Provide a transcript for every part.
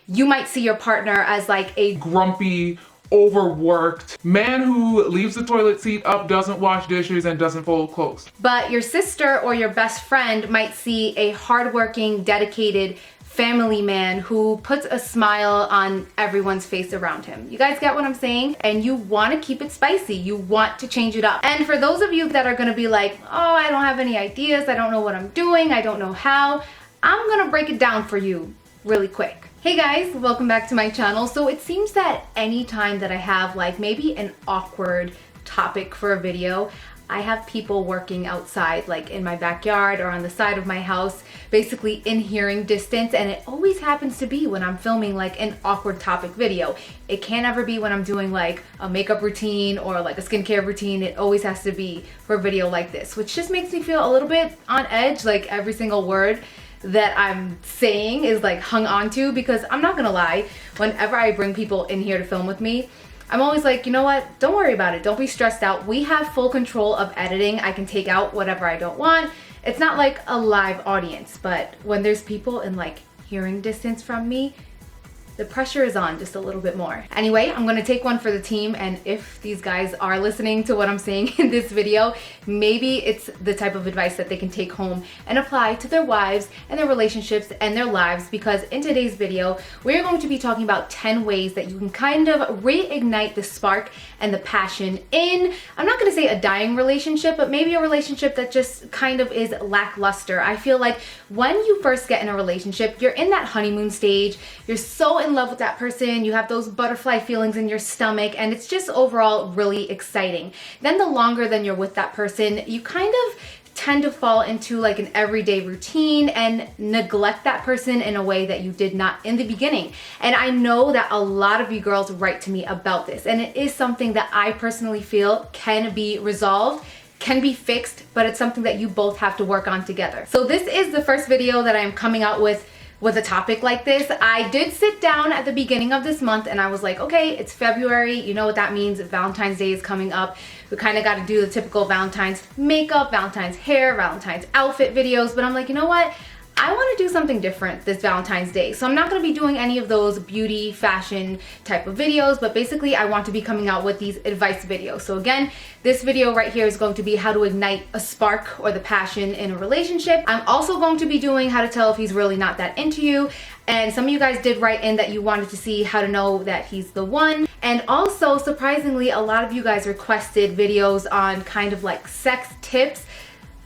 you might see your partner as like a grumpy, overworked man who leaves the toilet seat up, doesn't wash dishes, and doesn't fold clothes. But your sister or your best friend might see a hardworking, dedicated family man who puts a smile on everyone's face around him. You guys get what I'm saying? And you want to keep it spicy. You want to change it up. And for those of you that are going to be like, oh, I don't have any ideas. I don't know what I'm doing. I don't know how. I'm going to break it down for you really quick. Hey guys, welcome back to my channel. So it seems that anytime that I have like maybe an awkward topic for a video, I have people working outside, like in my backyard or on the side of my house, basically in hearing distance, and it always happens to be when I'm filming like an awkward topic video. It can't ever be when I'm doing like a makeup routine or like a skincare routine. It always has to be for a video like this, which just makes me feel a little bit on edge, like every single word that I'm saying is like hung on to, because I'm not gonna lie, whenever I bring people in here to film with me, I'm always like, you know what, don't worry about it, don't be stressed out. We have full control of editing. I can take out whatever I don't want. It's not like a live audience, but when there's people in like hearing distance from me, the pressure is on just a little bit more. Anyway, I'm gonna take one for the team, and if these guys are listening to what I'm saying in this video, maybe it's the type of advice that they can take home and apply to their wives and their relationships and their lives, because in today's video, we're going to be talking about 10 ways that you can kind of reignite the spark and the passion in, I'm not gonna say a dying relationship, but maybe a relationship that just kind of is lackluster. I feel like when you first get in a relationship, you're in that honeymoon stage, you're so in love with that person, you have those butterfly feelings in your stomach, and it's just overall really exciting. Then the longer than you're with that person, you kind of tend to fall into like an everyday routine and neglect that person in a way that you did not in the beginning. And I know that a lot of you girls write to me about this, and it is something that I personally feel can be resolved, can be fixed, but it's something that you both have to work on together. So this is the first video that I am coming out with a topic like this. I did sit down at the beginning of this month and I was like, okay, it's February, you know what that means, Valentine's Day is coming up. We kind of got to do the typical Valentine's makeup, Valentine's hair, Valentine's outfit videos, but I'm like, you know what? I want to do something different this Valentine's Day. So I'm not going to be doing any of those beauty, fashion type of videos, but basically I want to be coming out with these advice videos. So again, this video right here is going to be how to ignite a spark or the passion in a relationship. I'm also going to be doing how to tell if he's really not that into you. And some of you guys did write in that you wanted to see how to know that he's the one. And also, surprisingly, a lot of you guys requested videos on kind of like sex tips.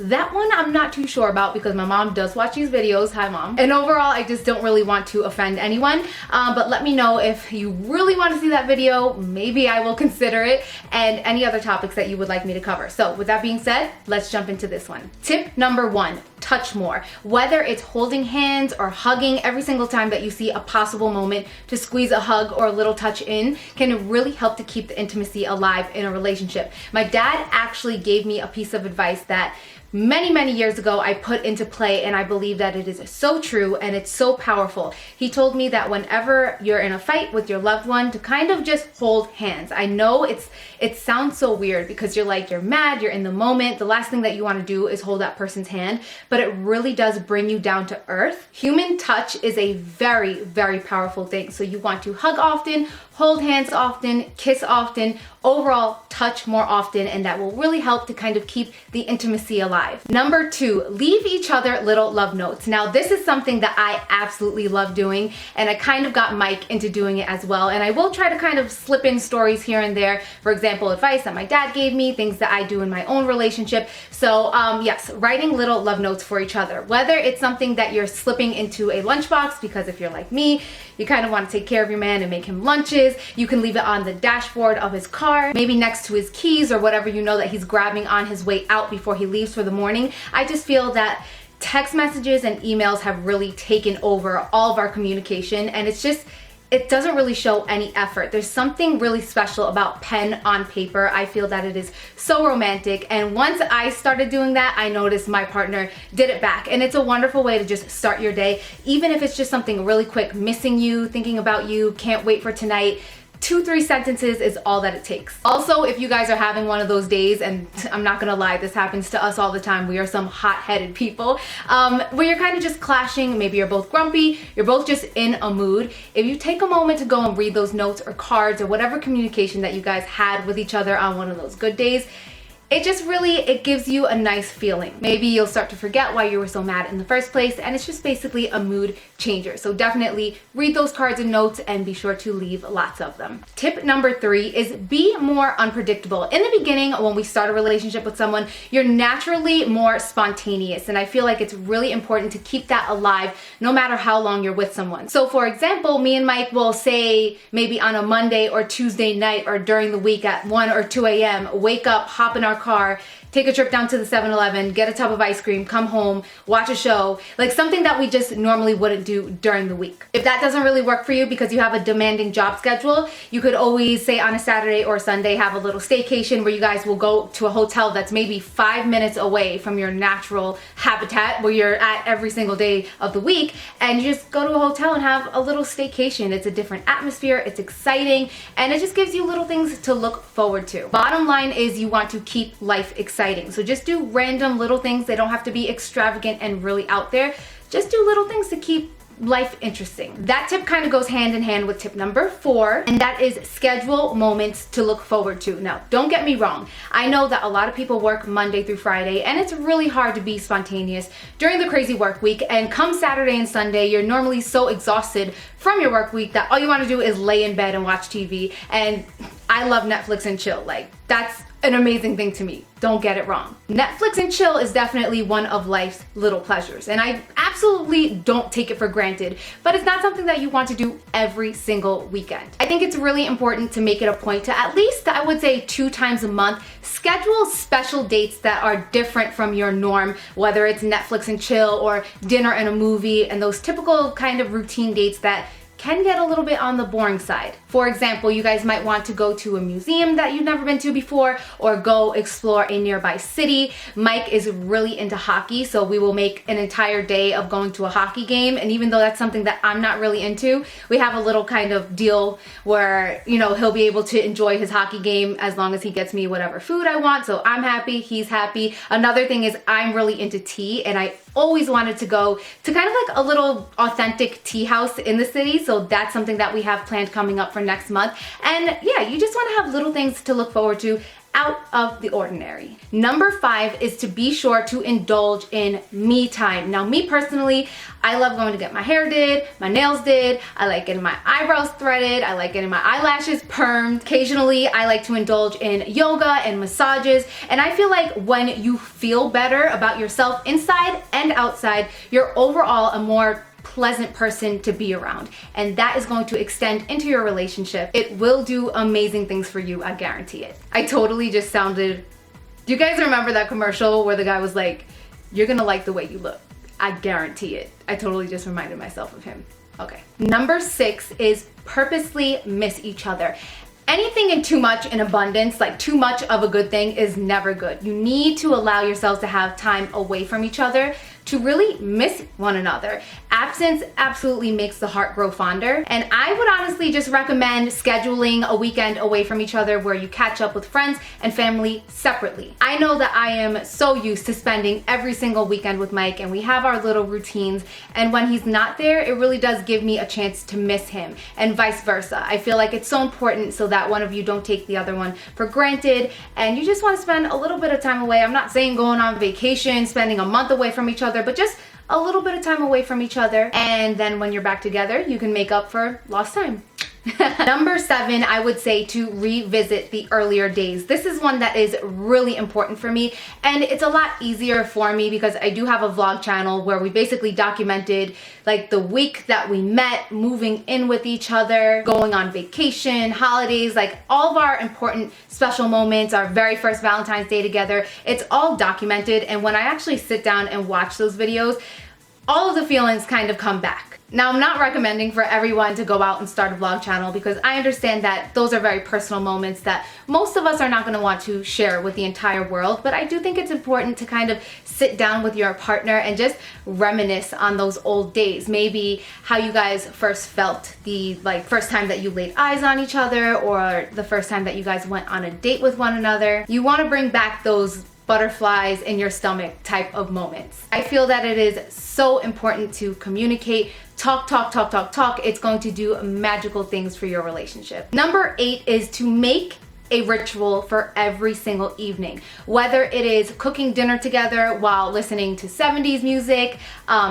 That one I'm not too sure about because my mom does watch these videos. Hi mom. And overall, I just don't really want to offend anyone. But let me know if you really want to see that video. Maybe I will consider it, and any other topics that you would like me to cover. So with that being said, let's jump into this one. Tip number 1, touch more. Whether it's holding hands or hugging, every single time that you see a possible moment to squeeze a hug or a little touch in can really help to keep the intimacy alive in a relationship. My dad actually gave me a piece of advice that many years ago I put into play, and I believe that it is so true and it's so powerful. He told me that whenever you're in a fight with your loved one, to kind of just hold hands. I know it sounds so weird because you're mad, you're in the moment, the last thing that you want to do is hold that person's hand, but it really does bring you down to earth. Human touch is a very powerful thing. So you want to hug often, hold hands often, kiss often, overall touch more often, and that will really help to kind of keep the intimacy alive. Number 2, leave each other little love notes. Now this is something that I absolutely love doing, and I kind of got Mike into doing it as well, and I will try to kind of slip in stories here and there. For example, advice that my dad gave me, things that I do in my own relationship. So yes, writing little love notes for each other, whether it's something that you're slipping into a lunchbox, because if you're like me, you kind of want to take care of your man and make him lunches. You can leave it on the dashboard of his car, maybe next to his keys or whatever you know that he's grabbing on his way out before he leaves for the morning. I just feel that text messages and emails have really taken over all of our communication, and it doesn't really show any effort. There's something really special about pen on paper. I feel that it is so romantic, and once I started doing that, I noticed my partner did it back, and it's a wonderful way to just start your day, even if it's just something really quick, missing you, thinking about you, can't wait for tonight. 2-3 sentences is all that it takes. Also, if you guys are having one of those days, and I'm not gonna lie, this happens to us all the time, we are some hot-headed people, where you're kind of just clashing, maybe you're both grumpy, you're both just in a mood, if you take a moment to go and read those notes or cards or whatever communication that you guys had with each other on one of those good days, it gives you a nice feeling. Maybe you'll start to forget why you were so mad in the first place, and it's just basically a mood changer. So definitely read those cards and notes and be sure to leave lots of them. Tip number 3 is be more unpredictable. In the beginning, when we start a relationship with someone, you're naturally more spontaneous, and I feel like it's really important to keep that alive no matter how long you're with someone. So for example, me and Mike will say maybe on a Monday or Tuesday night or during the week at 1 or 2 a.m., wake up, hop in our car, take a trip down to the 7-Eleven, get a tub of ice cream, come home, watch a show, like something that we just normally wouldn't do during the week. If that doesn't really work for you because you have a demanding job schedule, you could always say on a Saturday or Sunday have a little staycation where you guys will go to a hotel that's maybe 5 minutes away from your natural habitat where you're at every single day of the week, and you just go to a hotel and have a little staycation. It's a different atmosphere, it's exciting, and it just gives you little things to look forward to. Bottom line is you want to keep life exciting. So just do random little things. They don't have to be extravagant and really out there. Just do little things to keep life interesting. That tip kind of goes hand in hand with tip number 4, and that is schedule moments to look forward to. Now, don't get me wrong. I know that a lot of people work Monday through Friday, and it's really hard to be spontaneous during the crazy work week, and come Saturday and Sunday, you're normally so exhausted from your work week that all you want to do is lay in bed and watch TV, and I love Netflix and chill. Like, that's an amazing thing to me. Don't get it wrong. Netflix and chill is definitely one of life's little pleasures, and I absolutely don't take it for granted, but it's not something that you want to do every single weekend. I think it's really important to make it a point to at least, I would say, 2 times a month, schedule special dates that are different from your norm, whether it's Netflix and chill or dinner and a movie, and those typical kind of routine dates that can get a little bit on the boring side. For example, you guys might want to go to a museum that you've never been to before, or go explore a nearby city. Mike is really into hockey, so we will make an entire day of going to a hockey game, and even though that's something that I'm not really into, we have a little kind of deal where, you know, he'll be able to enjoy his hockey game as long as he gets me whatever food I want, so I'm happy, he's happy. Another thing is I'm really into tea, and I always wanted to go to kind of like a little authentic tea house in the city, so that's something that we have planned coming up for next month. And yeah, you just want to have little things to look forward to out of the ordinary. Number 5 is to be sure to indulge in me time. Now, me personally, I love going to get my hair did, my nails did, I like getting my eyebrows threaded, I like getting my eyelashes permed. Occasionally, I like to indulge in yoga and massages, and I feel like when you feel better about yourself inside and outside, you're overall a more pleasant person to be around, and that is going to extend into your relationship. It will do amazing things for you, I guarantee it. I totally just sounded, do you guys remember that commercial where the guy was like, you're gonna like the way you look? I guarantee it. I totally just reminded myself of him. Okay. Number 6 is purposely miss each other. Anything in too much in abundance, like too much of a good thing, is never good. You need to allow yourselves to have time away from each other to really miss one another. Absence absolutely makes the heart grow fonder, and I would honestly just recommend scheduling a weekend away from each other where you catch up with friends and family separately. I know that I am so used to spending every single weekend with Mike, and we have our little routines, and when he's not there, it really does give me a chance to miss him, and vice versa. I feel like it's so important so that one of you don't take the other one for granted, and you just want to spend a little bit of time away. I'm not saying going on vacation, spending a month away from each other, but just a little bit of time away from each other, and then when you're back together, you can make up for lost time. Number 7, I would say to revisit the earlier days. This is one that is really important for me, and it's a lot easier for me because I do have a vlog channel where we basically documented like the week that we met, moving in with each other, going on vacation, holidays, like all of our important special moments, our very first Valentine's Day together. It's all documented, and when I actually sit down and watch those videos, all of the feelings kind of come back. Now, I'm not recommending for everyone to go out and start a vlog channel because I understand that those are very personal moments that most of us are not going to want to share with the entire world, but I do think it's important to kind of sit down with your partner and just reminisce on those old days. Maybe how you guys first felt, the first time that you laid eyes on each other, or the first time that you guys went on a date with one another. You want to bring back those butterflies in your stomach type of moments. I feel that it is so important to communicate, talk. It's going to do magical things for your relationship. Number 8 is to make a ritual for every single evening. Whether it is cooking dinner together while listening to 70s music,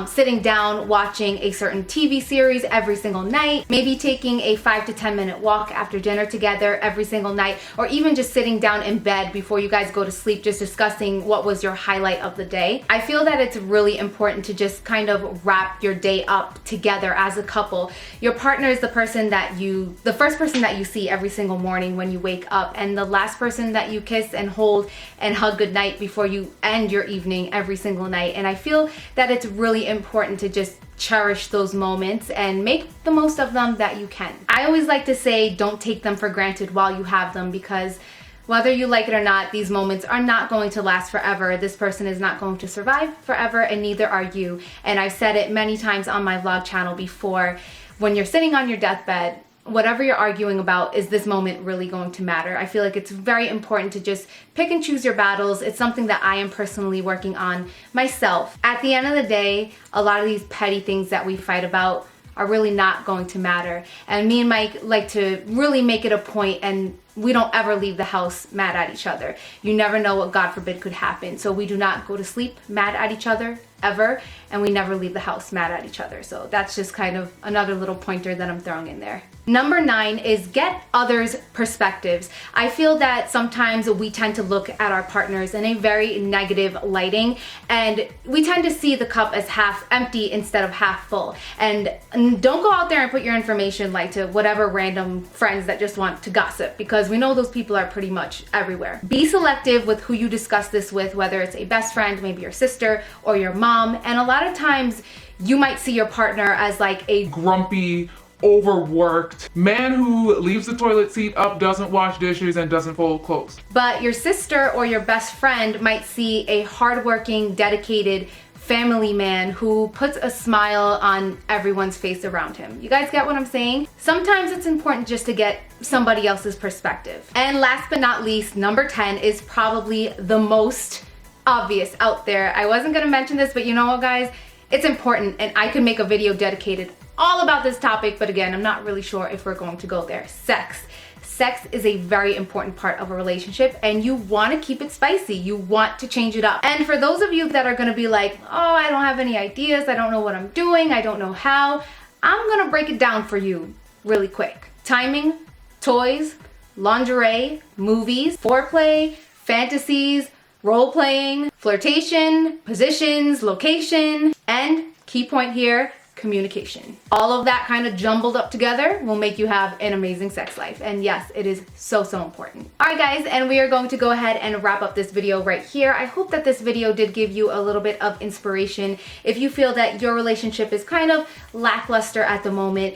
sitting down watching a certain TV series every single night, maybe taking a 5 to 10 minute walk after dinner together every single night, or even just sitting down in bed before you guys go to sleep just discussing what was your highlight of the day. I feel that it's really important to just kind of wrap your day up together as a couple. Your partner is the first person that you see every single morning when you wake up, and the last person that you kiss and hold and hug goodnight before you end your evening every single night. And I feel that it's really important to just cherish those moments and make the most of them that you can. I always like to say, don't take them for granted while you have them, because whether you like it or not, these moments are not going to last forever. This person is not going to survive forever, and neither are you. And I've said it many times on my vlog channel before, when you're sitting on your deathbed, whatever you're arguing about, is this moment really going to matter? I feel like it's very important to just pick and choose your battles. It's something that I am personally working on myself. At the end of the day, a lot of these petty things that we fight about are really not going to matter. And me and Mike like to really make it a point, and we don't ever leave the house mad at each other. You never know what, God forbid, could happen. So we do not go to sleep mad at each other ever, and we never leave the house mad at each other. So that's just kind of another little pointer that I'm throwing in there. Number 9 is get others' perspectives. I feel that sometimes we tend to look at our partners in a very negative lighting, and we tend to see the cup as half empty instead of half full. And don't go out there and put your information to whatever random friends that just want to gossip, because we know those people are pretty much everywhere. Be selective with who you discuss this with, whether it's a best friend, maybe your sister or your mom. And a lot of times you might see your partner as a grumpy, overworked man who leaves the toilet seat up, doesn't wash dishes, and doesn't fold clothes. But your sister or your best friend might see a hardworking, dedicated family man who puts a smile on everyone's face around him. You guys get what I'm saying? Sometimes it's important just to get somebody else's perspective. And last but not least, number 10 is probably the most obvious out there. I wasn't gonna mention this, but you know what, guys? It's important, and I could make a video dedicated all about this topic, but again, I'm not really sure if we're going to go there. Sex. Sex is a very important part of a relationship, and you want to keep it spicy. You want to change it up. And for those of you that are going to be like, oh, I don't have any ideas, I don't know what I'm doing, I don't know how, I'm going to break it down for you really quick. Timing, toys, lingerie, movies, foreplay, fantasies, role-playing, flirtation, positions, location, and key point here, communication. All of that kind of jumbled up together will make you have an amazing sex life. And yes, it is so important. All right, guys, and we are going to go ahead and wrap up this video right here. I hope that this video did give you a little bit of inspiration. If you feel that your relationship is kind of lackluster at the moment,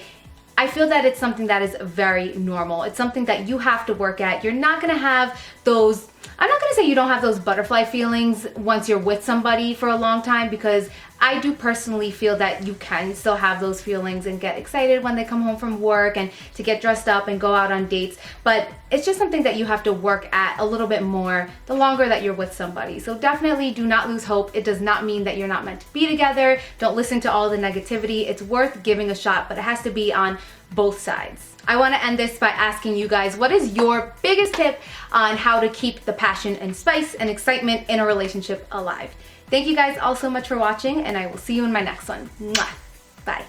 I feel that it's something that is very normal. It's something that you have to work at. You're not gonna have those, I'm not gonna say you don't have those butterfly feelings once you're with somebody for a long time, because I do personally feel that you can still have those feelings and get excited when they come home from work and to get dressed up and go out on dates. But it's just something that you have to work at a little bit more the longer that you're with somebody. So definitely do not lose hope. It does not mean that you're not meant to be together. Don't listen to all the negativity. It's worth giving a shot, but it has to be on both sides. I want to end this by asking you guys, what is your biggest tip on how to keep the passion and spice and excitement in a relationship alive? Thank you guys all so much for watching, and I will see you in my next one. Mwah. Bye.